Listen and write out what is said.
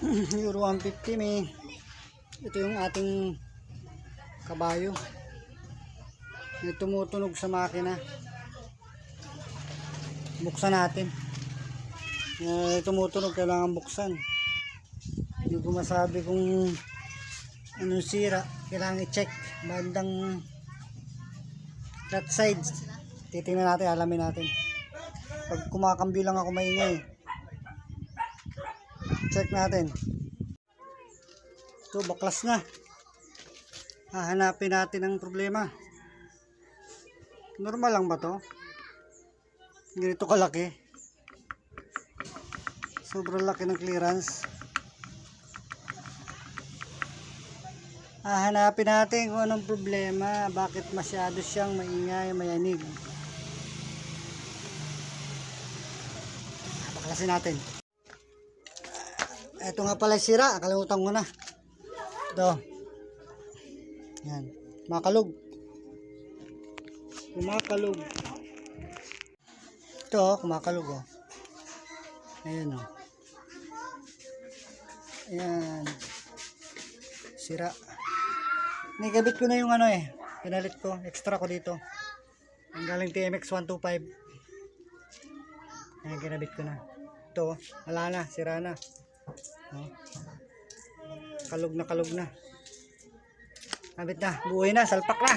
Euro 150 may. Ito yung ating kabayo. May tumutunog sa makina. Buksan natin. Tumutunog, kailangan buksan. Hindi ko masabi kung anong sira. Kailangan i-check. Bandang that side. Titingnan natin, alamin natin. Pag kumakambyo lang ako maingay. Check natin. Ito, baklas na. Hahanapin natin ang problema. Normal lang ba to? Ganito kalaki. Sobrang laki ng clearance. Hahanapin natin kung anong problema. Bakit masyado siyang maingay, mayanig. Baklasin natin. Ito nga pala sira. Kalimutan ko na. Ito. Yan. Makalog. Kumakalog. Ito, kumakalog oh. Ayan oh. Ayan. Sira. Nagabit ko na yung ano eh. Pinalit ko. Extra ko dito. Ang galing TMX 125. Ayan, kinabit ko na. Ito, wala na. Sira na. Oh. Kalog na kalog na. Kabit na. Buhay na. Salpak na.